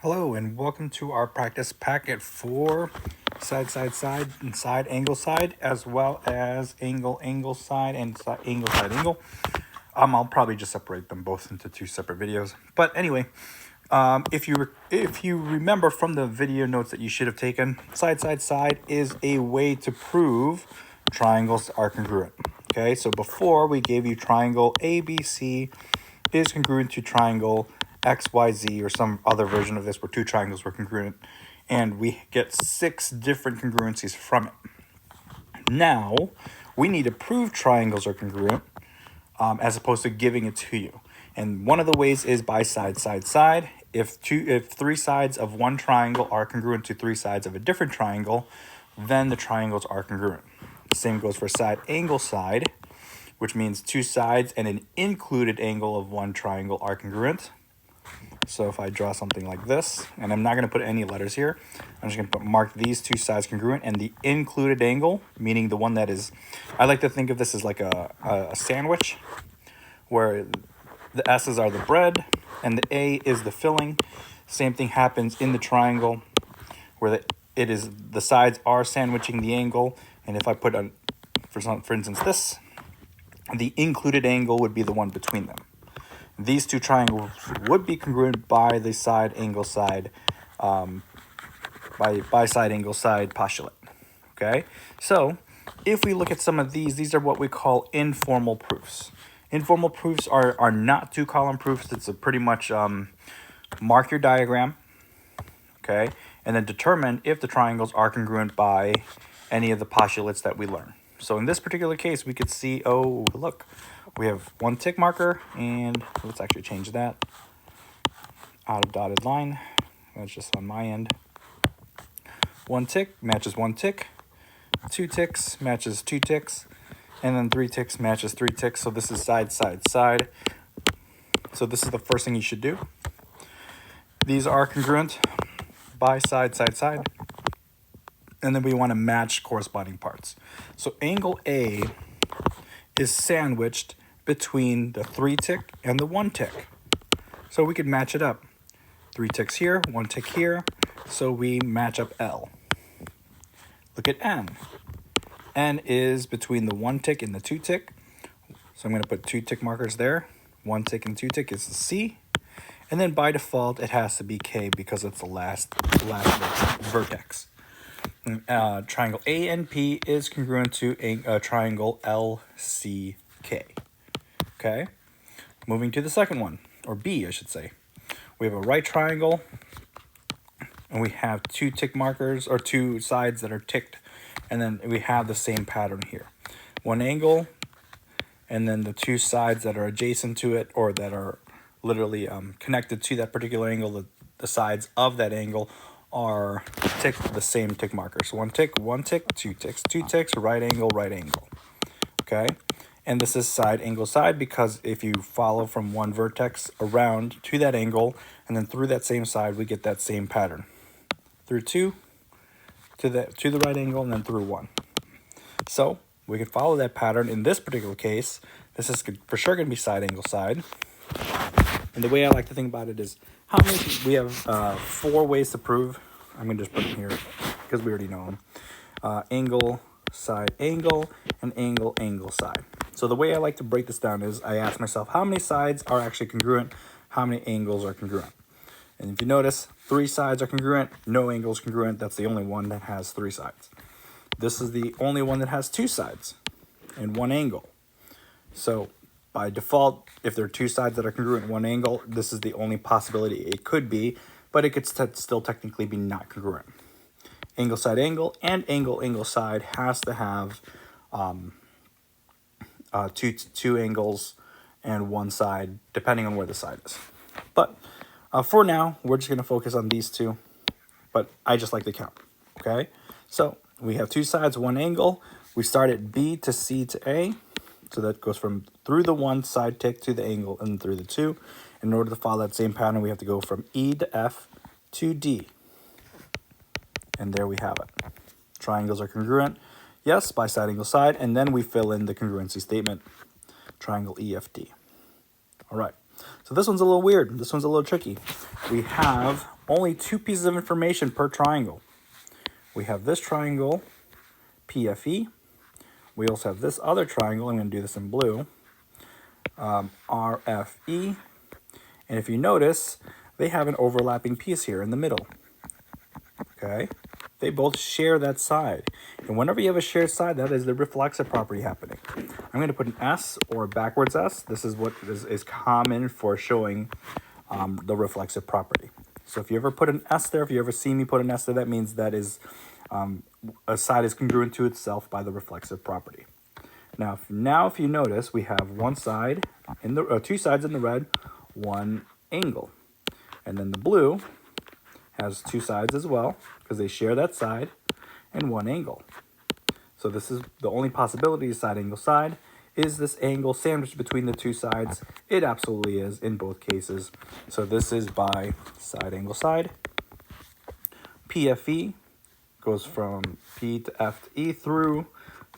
Hello and welcome to our practice packet for side, side, side, and side, angle, side, as well as angle, angle, side, and angle, side, angle. I'll probably just separate them both into two separate videos. But anyway, if you remember from the video notes that you should have taken, side, side, side is a way to prove triangles are congruent. Okay, so before we gave you triangle ABC is congruent to triangle XYZ or some other version of this where two triangles were congruent, and we get 6 different congruencies from it. Now, we need to prove triangles are congruent as opposed to giving it to you. And one of the ways is by side, side, side. If 3 sides of one triangle are congruent to 3 sides of a different triangle, then the triangles are congruent. The same goes for side, angle, side, which means 2 sides and an included angle of one triangle are congruent. So if I draw something like this, and I'm not going to put any letters here, I'm just going to mark these 2 sides congruent, and the included angle, meaning the one that is, I like to think of this as like a sandwich, where the S's are the bread and the A is the filling. Same thing happens in the triangle, where the sides are sandwiching the angle, and if I put for instance this, the included angle would be the one between them. These 2 triangles would be congruent by the side angle side by side angle side postulate. Okay, so if we look at some of these are what we call informal proofs. Informal proofs are not 2-column proofs. It's a pretty much mark your diagram, okay, and then determine if the triangles are congruent by any of the postulates that we learn. So in this particular case, we could see, oh, look, we have 1 tick marker, and let's actually change that. Out of dotted line, that's just on my end. 1 tick matches 1 tick, 2 ticks matches 2 ticks, and then 3 ticks matches 3 ticks. So this is side, side, side. So this is the first thing you should do. These are congruent by side, side, side. And then we want to match corresponding parts. So angle A is sandwiched between the 3 tick and the 1 tick. So we could match it up. 3 ticks here, 1 tick here. So we match up L. Look at N. N is between the 1 tick and the 2 tick. So I'm going to put 2 tick markers there. 1 tick and 2 tick is the C. And then by default, it has to be K because it's the last vertex. Triangle ANP is congruent to a triangle LCK. Okay, moving to the second one, or B, I should say. We have a right triangle, and we have 2 tick markers, or 2 sides that are ticked, and then we have the same pattern here. 1 angle, and then the 2 sides that are adjacent to it, or that are literally connected to that particular angle, the sides of that angle are ticked the same tick markers. 1 tick, 1 tick, 2 ticks, 2 ticks, right angle, right angle. Okay, and this is side, angle, side, because if you follow from one vertex around to that angle and then through that same side, we get that same pattern. Through 2 to the right angle, and then through 1. So we can follow that pattern. In this particular case, this is for sure going to be side, angle, side. And the way I like to think about it is how many we have 4 ways to prove. I'm going to just put them here because we already know them. Angle, side, angle, and angle, angle, side. So the way I like to break this down is I ask myself how many sides are actually congruent, how many angles are congruent. And if you notice, 3 sides are congruent, no angles congruent. That's the only one that has 3 sides. This is the only one that has 2 sides and 1 angle. So by default, if there are 2 sides that are congruent in 1 angle, this is the only possibility it could be, but it could still technically be not congruent. Angle, side, angle, and angle, angle, side has to have two angles and 1 side, depending on where the side is. But for now, we're just going to focus on these 2, but I just like to count, okay? So we have 2 sides, 1 angle. We start at B to C to A. So that goes from through the 1 side tick to the angle and through the 2. In order to follow that same pattern, we have to go from E to F to D. And there we have it. Triangles are congruent. Yes, by side, angle, side. And then we fill in the congruency statement. Triangle EFD. All right. So this one's a little weird. This one's a little tricky. We have only two pieces of information per triangle. We have this triangle, PFE. We also have this other triangle, I'm going to do this in blue, RFE. And if you notice, they have an overlapping piece here in the middle. Okay? They both share that side. And whenever you have a shared side, that is the reflexive property happening. I'm going to put an S or a backwards S. This is what is common for showing the reflexive property. So if you ever put an S there, if you ever see me put an S there, that means that is a side is congruent to itself by the reflexive property. Now if you notice, we have one side in the two sides in the red, one angle, and then the blue has two sides as well because they share that side and one angle. So this is the only possibility, side angle side. Is this angle sandwiched between the two sides? It absolutely is in both cases. So this is by side angle side. PFE goes from P to F to E through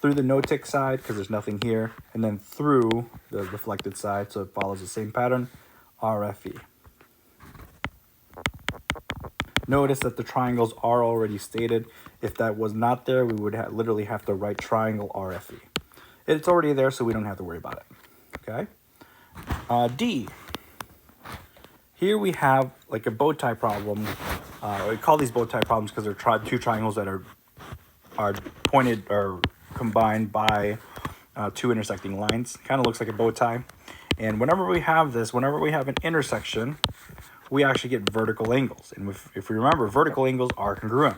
the no-tick side because there's nothing here, and then through the reflected side, so it follows the same pattern, RFE. Notice that the triangles are already stated. If that was not there, we would literally have to write triangle RFE. It's already there, so we don't have to worry about it. Okay. D. Here we have like a bow tie problem. We call these bow tie problems because they're two triangles that are pointed or combined by two intersecting lines. Kind of looks like a bow tie. And whenever we have this, whenever we have an intersection, we actually get vertical angles. And if we remember, vertical angles are congruent.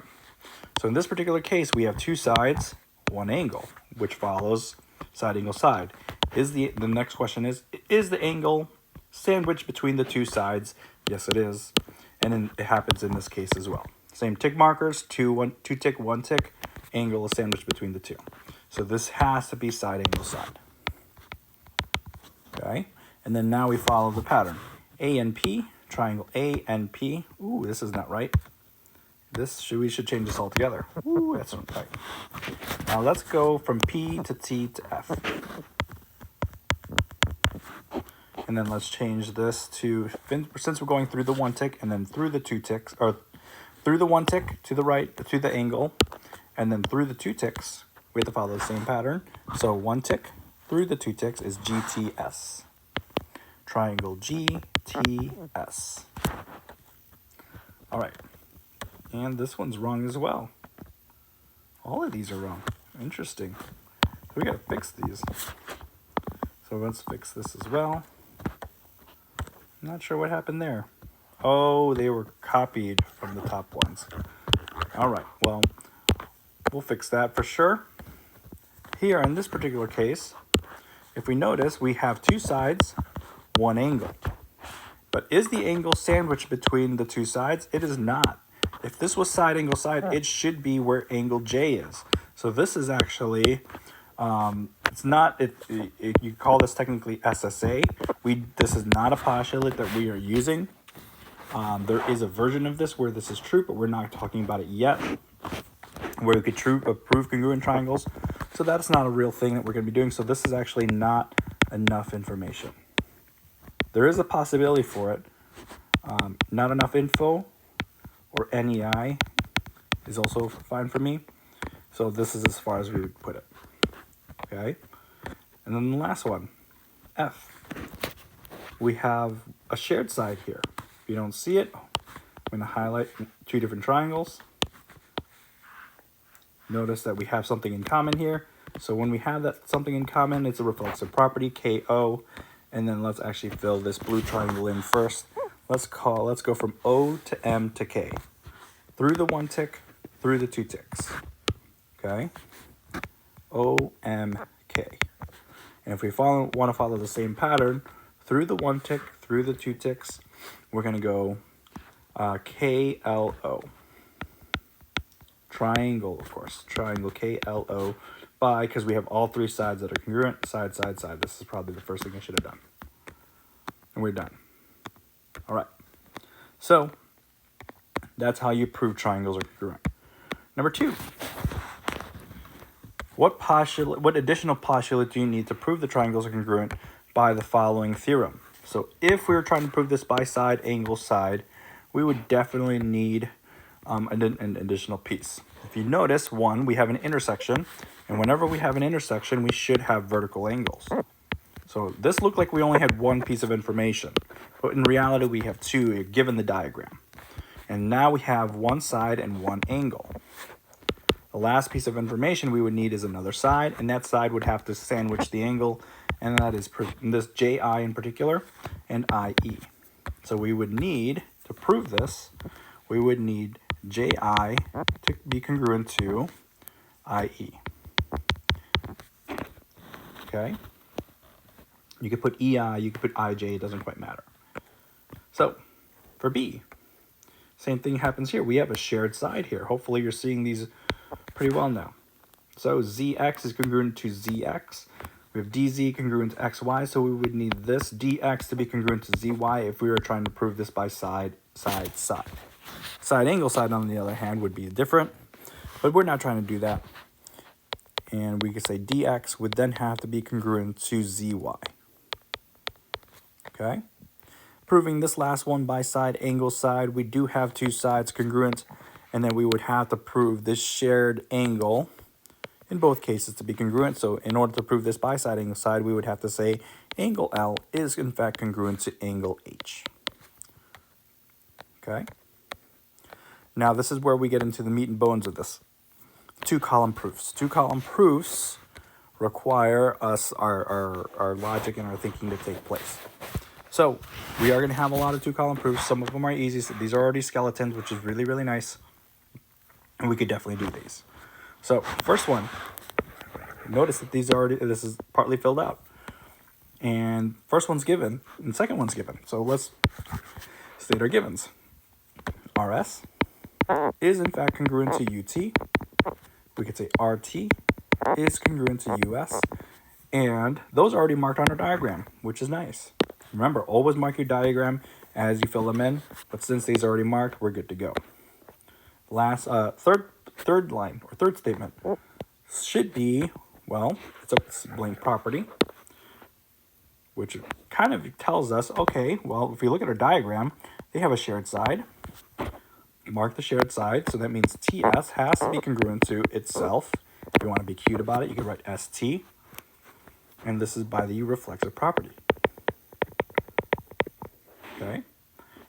So in this particular case, we have two sides, one angle, which follows side angle side. The next question is the angle sandwiched between the two sides? Yes, it is. And then it happens in this case as well. Same tick markers, two tick, one tick, angle is sandwiched between the two. So this has to be side angle side. Okay, and then now we follow the pattern. A and P, triangle A and P. Ooh, this is not right. We should change this all together. Ooh, that's not right. Now let's go from P to T to F. And then let's change this to, since we're going through the one tick and then through the two ticks, or through the one tick to the right, to the angle, and then through the two ticks, we have to follow the same pattern. So one tick through the two ticks is GTS. Triangle GTS. All right. And this one's wrong as well. All of these are wrong. Interesting. We gotta fix these. So let's fix this as well. I'm not sure what happened there. Oh, they were copied from the top ones. All right, well, we'll fix that for sure. Here in this particular case, if we notice, we have two sides, one angle. But is the angle sandwiched between the two sides? It is not. If this was side angle side, it should be where angle J is. So this is actually, it's not, you call this technically SSA. This is not a postulate that we are using. There is a version of this where this is true, but we're not talking about it yet, where we could prove congruent triangles. So that's not a real thing that we're going to be doing. So this is actually not enough information. There is a possibility for it. Not enough info or NEI is also fine for me. So this is as far as we would put it. Okay. And then the last one, F. We have a shared side here. If you don't see it, I'm going to highlight two different triangles. Notice that we have something in common here. So when we have that something in common, it's a reflexive property, KO. And then let's actually fill this blue triangle in first. Let's go from O to M to K. Through the one tick, through the two ticks. Okay? O, M, K. And if we want to follow the same pattern, through the one tick, through the two ticks, we're going to go KLO. Triangle, of course. Triangle KLO by, because we have all three sides that are congruent, side, side, side. This is probably the first thing I should have done. And we're done. All right. So that's how you prove triangles are congruent. Number 2. What additional postulate do you need to prove the triangles are congruent by the following theorem? So if we were trying to prove this by side, angle, side, we would definitely need an additional piece. If you notice, one, we have an intersection, and whenever we have an intersection, we should have vertical angles. So this looked like we only had one piece of information, but in reality we have two given the diagram. And now we have one side and one angle. The last piece of information we would need is another side, and that side would have to sandwich the angle, and that is this JI in particular, and IE. So we would need, to prove this, we would need JI to be congruent to IE. Okay? You could put EI, you could put IJ, it doesn't quite matter. So, for B, same thing happens here. We have a shared side here. Hopefully you're seeing these pretty well now. So ZX is congruent to ZX. We have DZ congruent to XY, so we would need this DX to be congruent to ZY if we were trying to prove this by side, side, side. Side angle side, on the other hand, would be different, but we're not trying to do that. And we could say DX would then have to be congruent to ZY. Okay? Proving this last one by side, angle, side, we do have two sides congruent, and then we would have to prove this shared angle in both cases to be congruent. So in order to prove this by side, angle, side, we would have to say angle L is in fact congruent to angle H. Okay? Now this is where we get into the meat and bones of this. Two-column proofs. Two-column proofs require us, our logic and our thinking to take place. So we are going to have a lot of two-column proofs. Some of them are easy. So these are already skeletons, which is really, really nice. And we could definitely do these. So first one, notice that this is partly filled out. And first one's given, and second one's given. So let's state our givens. RS is in fact congruent to UT. We could say RT is congruent to US. And those are already marked on our diagram, which is nice. Remember, always mark your diagram as you fill them in, but since these are already marked, we're good to go. Last, third line, or third statement, should be, well, it's a blank property, which kind of tells us, okay, well, if we look at our diagram, they have a shared side. Mark the shared side, so that means TS has to be congruent to itself. If you want to be cute about it, you can write ST, and this is by the reflexive property. Okay,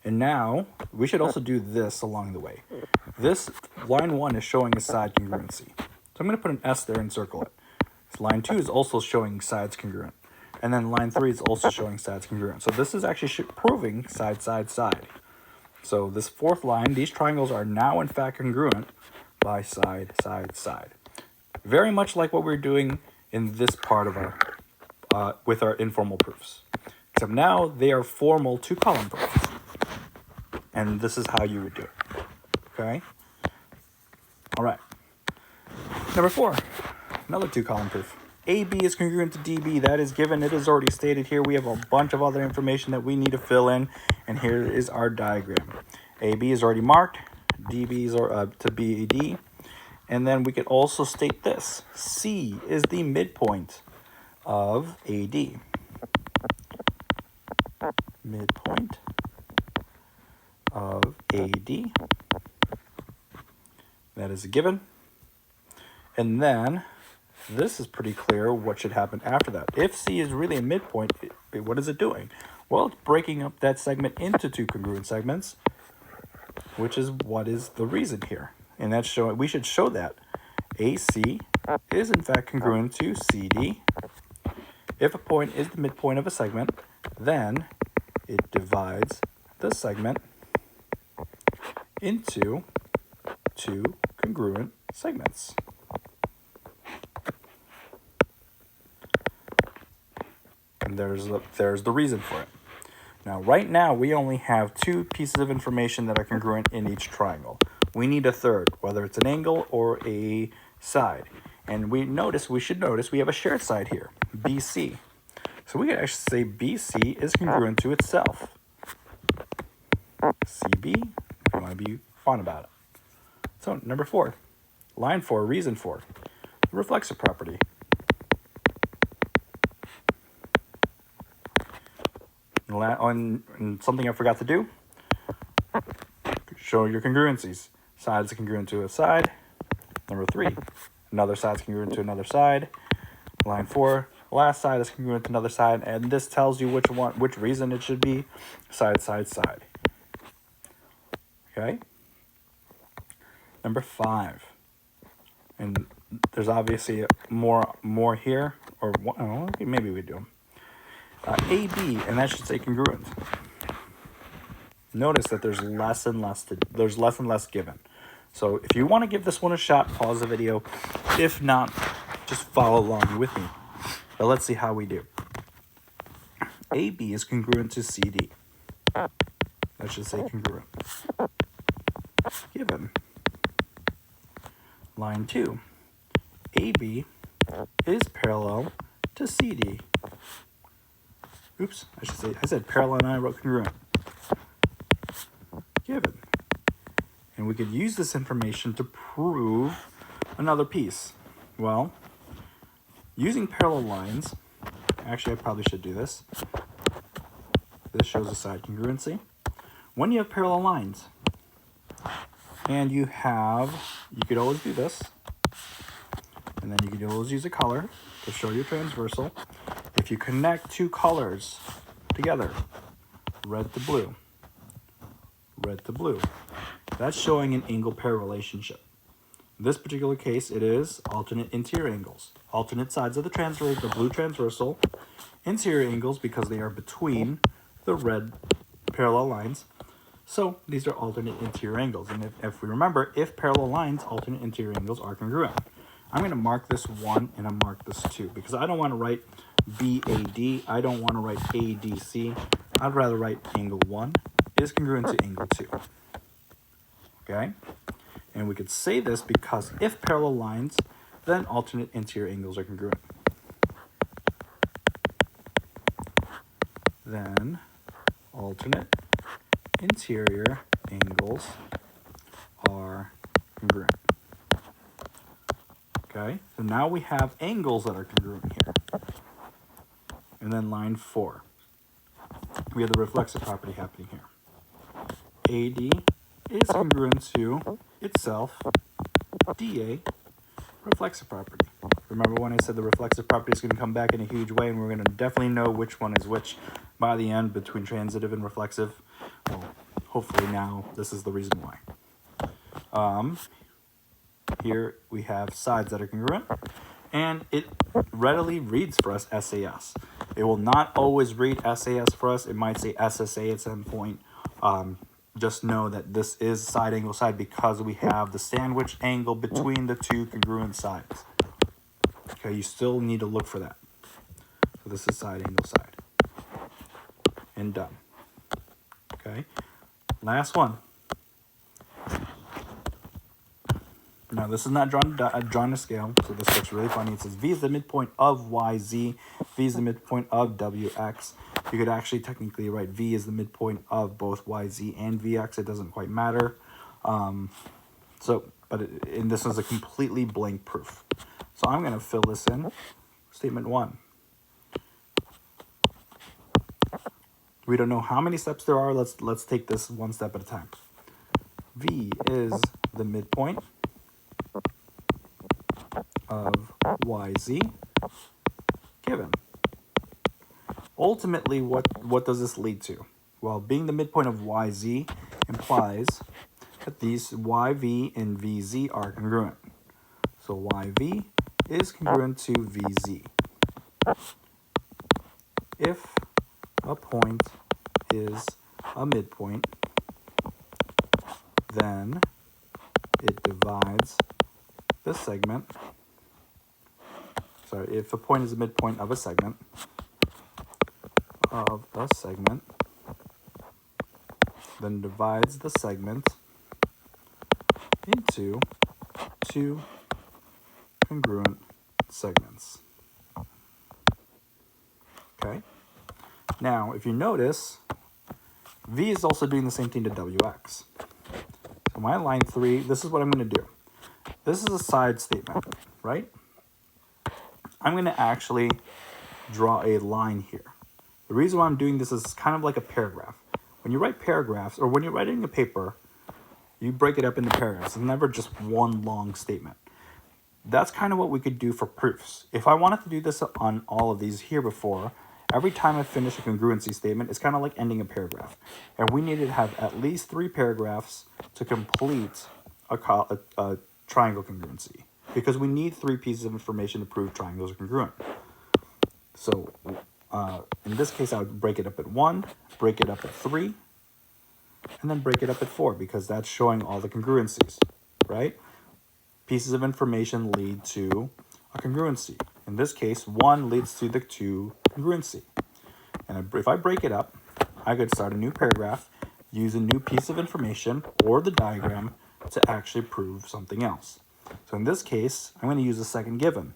and now we should also do this along the way. This line 1 is showing a side congruency, so I'm going to put an S there and circle it. So line 2 is also showing sides congruent, and then line 3 is also showing sides congruent. So this is actually proving side, side, side. So this fourth line, these triangles are now in fact congruent by side, side, side. Very much like what we're doing in this part of our with our informal proofs. Except now they are formal two-column proofs. And this is how you would do it. Okay? All right. Number 4, another two-column proof. AB is congruent to DB. That is given. It is already stated here. We have a bunch of other information that we need to fill in. And here is our diagram. AB is already marked. DB is to BD. And then we could also state this. C is the midpoint of AD. Midpoint of AD. That is a given. And then this is pretty clear what should happen after that. If C is really a midpoint, what is it doing? Well, it's breaking up that segment into two congruent segments, which is what is the reason here. And that's showing, we should show that AC is in fact congruent to CD. If a point is the midpoint of a segment, then it divides the segment into two congruent segments. And there's the reason for it. Now, right now, we only have two pieces of information that are congruent in each triangle. We need a third, whether it's an angle or a side. And we should notice we have a shared side here, BC. So we can actually say BC is congruent to itself. CB, if you want to be fun about it. So number 4, line 4, reason 4, the reflexive property. and something I forgot to do, show your congruencies. Sides congruent to a side. Number 3, another side is congruent to another side. Line 4, last side is congruent to another side, and this tells you which reason it should be side, side, side. Okay. Number 5, and there's obviously more here, or maybe we do. AB, and that should say congruent. Notice that there's less and less given. So if you want to give this one a shot, pause the video. If not, just follow along with me. But let's see how we do. AB is congruent to CD. That should say congruent. Given. Line 2. AB is parallel to CD. Oops, I said parallel and I wrote congruent. Given. And we could use this information to prove another piece. Well, using parallel lines, actually I probably should do this. This shows a side congruency. When you have parallel lines, and you could always do this, and then you could always use a color to show your transversal. If you connect 2 colors together, red to blue, that's showing an angle pair relationship. In this particular case, it is alternate interior angles. Alternate sides of the blue transversal, interior angles because they are between the red parallel lines. So these are alternate interior angles. And if we remember, if parallel lines, alternate interior angles are congruent. I'm going to mark this 1 and I mark this 2 because I don't want to write BAD. I don't want to write ADC. I'd rather write angle 1 is congruent to angle 2. Okay? And we could say this because if parallel lines, then alternate interior angles are congruent. Then alternate interior angles are congruent. Okay, so now we have angles that are congruent here. And then line 4, we have the reflexive property happening here. AD is congruent to itself, DA, reflexive property. Remember when I said the reflexive property is going to come back in a huge way, and we're going to definitely know which one is which by the end between transitive and reflexive. Well, hopefully now this is the reason why. Here we have sides that are congruent, and it readily reads for us SAS. It will not always read SAS for us. It might say SSA at some point. Just know that this is side angle side because we have the sandwich angle between the 2 congruent sides. Okay, you still need to look for that. So this is side angle side. And done. Okay, last one. Now this is not drawn to scale, so this looks really funny. It says V is the midpoint of YZ, V is the midpoint of WX. You could actually technically write V is the midpoint of both YZ and VX. It doesn't quite matter. And this is a completely blank proof. So I'm going to fill this in. Statement 1. We don't know how many steps there are. Let's take this one step at a time. V is the midpoint of YZ given. Ultimately, what does this lead to? Well, being the midpoint of YZ implies that these YV and VZ are congruent. So YV is congruent to VZ. If a point is a midpoint, then it divides the segment. Sorry, if a point is a midpoint of a segment, then divides the segment into 2 congruent segments. Okay? Now, if you notice, V is also doing the same thing to WX. So my line 3, this is what I'm going to do. This is a side statement, right? I'm going to actually draw a line here. The reason why I'm doing this is kind of like a paragraph. When you write paragraphs, or when you're writing a paper, you break it up into paragraphs. It's never just one long statement. That's kind of what we could do for proofs. If I wanted to do this on all of these here before, every time I finish a congruency statement, it's kind of like ending a paragraph. And we needed to have at least 3 paragraphs to complete a triangle congruency, because we need 3 pieces of information to prove triangles are congruent. So in this case, I would break it up at 1, break it up at 3, and then break it up at 4, because that's showing all the congruencies, right? Pieces of information lead to a congruency. In this case, 1 leads to the 2 congruency. And if I break it up, I could start a new paragraph, use a new piece of information or the diagram to actually prove something else. So in this case, I'm going to use the second given.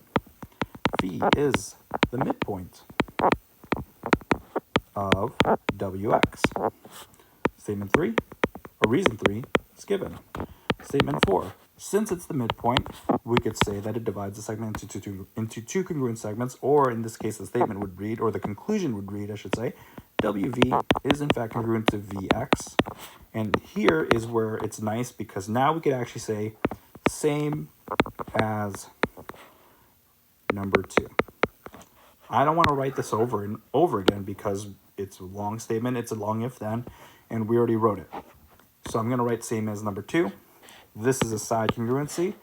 Phi is the midpoint of Wx. Statement 3, or reason 3, is given. Statement 4, since it's the midpoint, we could say that it divides the segment into two congruent segments, or in this case, the statement would read, or the conclusion would read, I should say, WV is in fact congruent to VX. And here is where it's nice, because now we could actually say same as number 2. I don't want to write this over and over again because it's a long statement, it's a long if then, and we already wrote it. So I'm going to write same as number 2. This is a side congruency,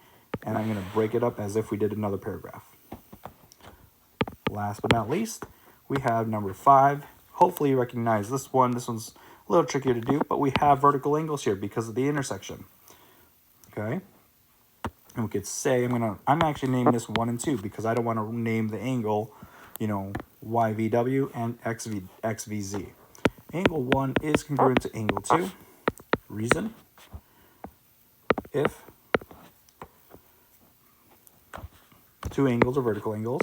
and I'm going to break it up as if we did another paragraph. Last but not least, we have number 5. Hopefully you recognize this one. This one's a little trickier to do, but we have vertical angles here because of the intersection. Okay? And we could say, I'm actually naming this 1 and 2 because I don't want to name the angle, YVW and XVZ. Angle 1 is congruent to angle 2. Reason: if 2 angles are vertical angles,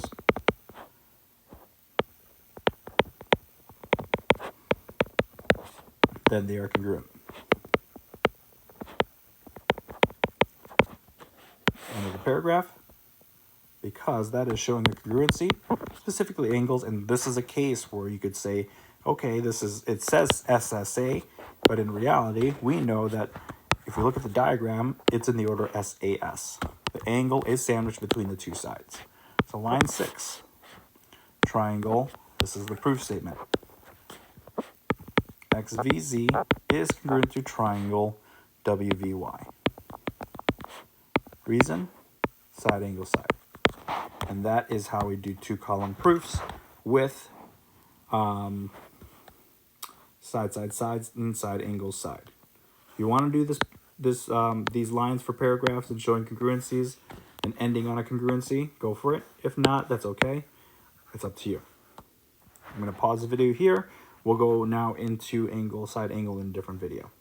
then they are congruent. End of the paragraph, because that is showing a congruency, specifically angles, and this is a case where you could say, okay, it says SSA, but in reality, we know that if we look at the diagram, it's in the order SAS. The angle is sandwiched between the 2 sides. So line 6, triangle, this is the proof statement. XVZ is congruent to triangle WVY. Reason: side angle side. And that is how we do 2-column proofs with side, sides, and side angles side. If you want to do these lines for paragraphs and showing congruencies and ending on a congruency, go for it. If not, that's okay. It's up to you. I'm going to pause the video here. We'll go now into angle, side angle in a different video.